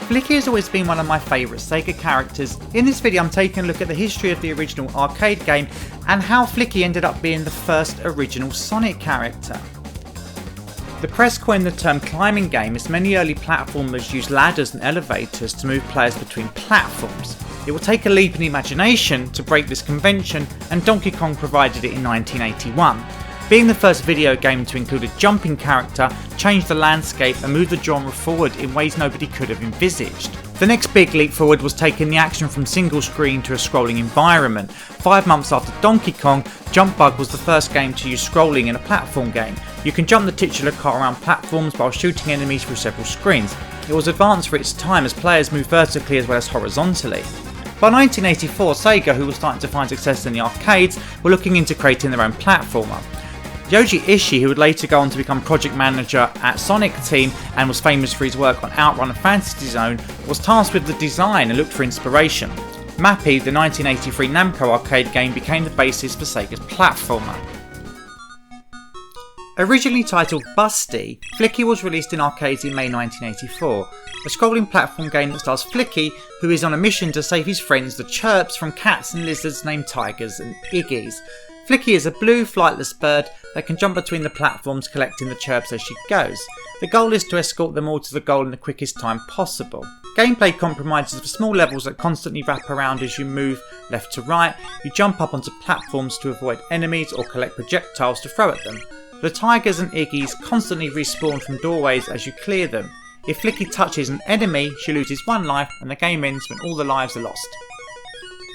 Flicky has always been one of my favourite Sega characters. In this video I'm taking a look at the history of the original arcade game and how Flicky ended up being the first original Sonic character. The press coined the term climbing game as many early platformers used ladders and elevators to move players between platforms. It will take a leap in imagination to break this convention, and Donkey Kong provided it in 1981. Being the first video game to include a jumping character changed the landscape and moved the genre forward in ways nobody could have envisaged. The next big leap forward was taking the action from single screen to a scrolling environment. 5 months after Donkey Kong, Jump Bug was the first game to use scrolling in a platform game. You can jump the titular car around platforms while shooting enemies through several screens. It was advanced for its time as players moved vertically as well as horizontally. By 1984, Sega, who was starting to find success in the arcades, were looking into creating their own platformer. Yoji Ishii, who would later go on to become project manager at Sonic Team and was famous for his work on Outrun and Fantasy Zone, was tasked with the design and looked for inspiration. Mappy, the 1983 Namco arcade game, became the basis for Sega's platformer. Originally titled Busty, Flicky was released in arcades in May 1984, a scrolling platform game that stars Flicky, who is on a mission to save his friends the Chirps from cats and lizards named Tigers and Iggies. Flicky is a blue flightless bird that can jump between the platforms collecting the chirps as she goes. The goal is to escort them all to the goal in the quickest time possible. Gameplay compromises for small levels that constantly wrap around as you move left to right. You jump up onto platforms to avoid enemies or collect projectiles to throw at them. The Tigers and Iggies constantly respawn from doorways as you clear them. If Flicky touches an enemy, she loses 1 life and the game ends when all the lives are lost.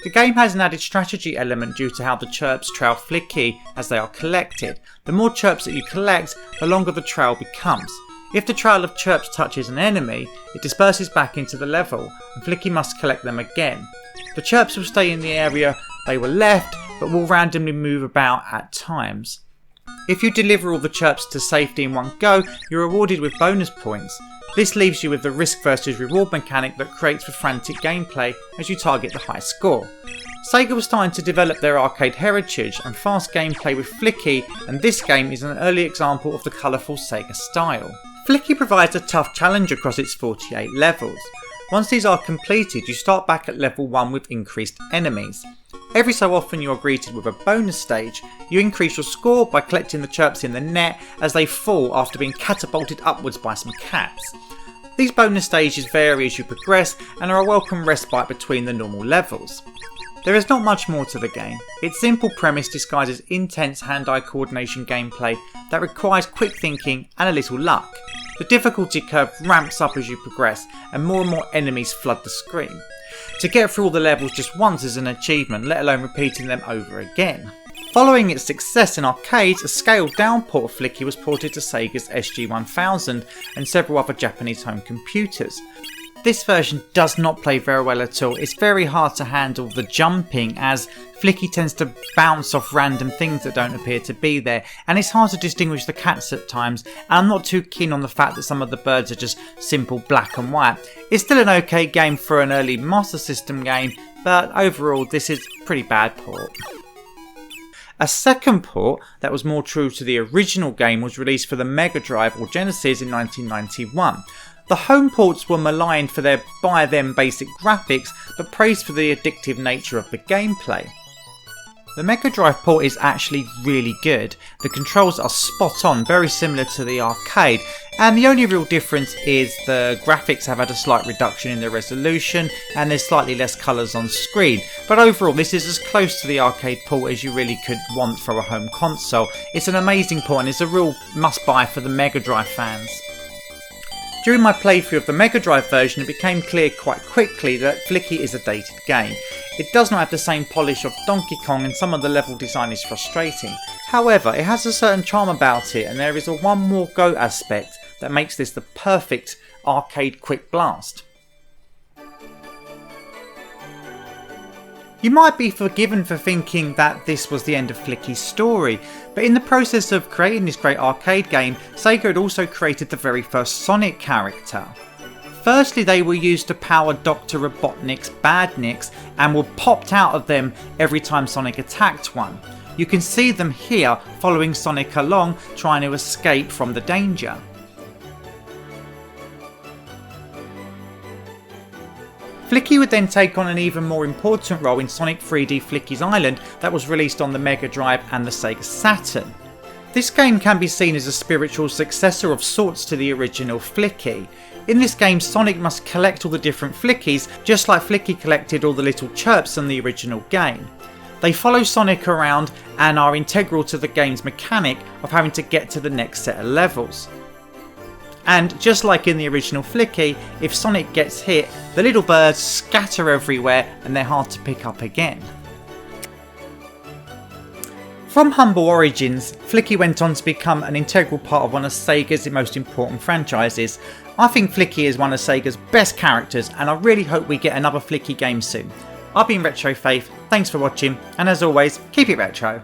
The game has an added strategy element due to how the chirps trail Flicky as they are collected. The more chirps that you collect, the longer the trail becomes. If the trail of chirps touches an enemy, it disperses back into the level and Flicky must collect them again. The chirps will stay in the area they were left but will randomly move about at times. If you deliver all the chirps to safety in one go, you're rewarded with bonus points. This leaves you with the risk versus reward mechanic that creates for frantic gameplay as you target the high score. Sega was starting to develop their arcade heritage and fast gameplay with Flicky, and this game is an early example of the colourful Sega style. Flicky provides a tough challenge across its 48 levels. Once these are completed, you start back at level 1 with increased enemies. Every so often you are greeted with a bonus stage. You increase your score by collecting the chirps in the net as they fall after being catapulted upwards by some cats. These bonus stages vary as you progress and are a welcome respite between the normal levels. There is not much more to the game. Its simple premise disguises intense hand-eye coordination gameplay that requires quick thinking and a little luck. The difficulty curve ramps up as you progress and more enemies flood the screen. To get through all the levels just once is an achievement, let alone repeating them over again. Following its success in arcades, a scaled down port of Flicky was ported to Sega's SG-1000 and several other Japanese home computers. This version does not play very well at all. It's very hard to handle the jumping as Flicky tends to bounce off random things that don't appear to be there, and it's hard to distinguish the cats at times, and I'm not too keen on the fact that some of the birds are just simple black and white. It's still an okay game for an early Master System game, but overall this is a pretty bad port. A second port that was more true to the original game was released for the Mega Drive or Genesis in 1991. The home ports were maligned for their by-them basic graphics, but praised for the addictive nature of the gameplay. The Mega Drive port is actually really good. The controls are spot on, very similar to the arcade, and the only real difference is the graphics have had a slight reduction in the resolution and there's slightly less colours on screen. But overall this is as close to the arcade port as you really could want for a home console. It's an amazing port and it's a real must-buy for the Mega Drive fans. During my playthrough of the Mega Drive version, it became clear quite quickly that Flicky is a dated game. It does not have the same polish of Donkey Kong and some of the level design is frustrating. However, it has a certain charm about it and there is a one more go aspect that makes this the perfect arcade quick blast. You might be forgiven for thinking that this was the end of Flicky's story, but in the process of creating this great arcade game, Sega had also created the very first Sonic character. Firstly, they were used to power Dr. Robotnik's badniks and were popped out of them every time Sonic attacked one. You can see them here following Sonic along, trying to escape from the danger. Flicky would then take on an even more important role in Sonic 3D Flicky's Island that was released on the Mega Drive and the Sega Saturn. This game can be seen as a spiritual successor of sorts to the original Flicky. In this game, Sonic must collect all the different Flickies, just like Flicky collected all the little chirps in the original game. They follow Sonic around and are integral to the game's mechanic of having to get to the next set of levels. And just like in the original Flicky, if Sonic gets hit, the little birds scatter everywhere and they're hard to pick up again. From humble origins, Flicky went on to become an integral part of one of Sega's most important franchises. I think Flicky is one of Sega's best characters and I really hope we get another Flicky game soon. I've been Retro Faith, thanks for watching, and as always, keep it retro.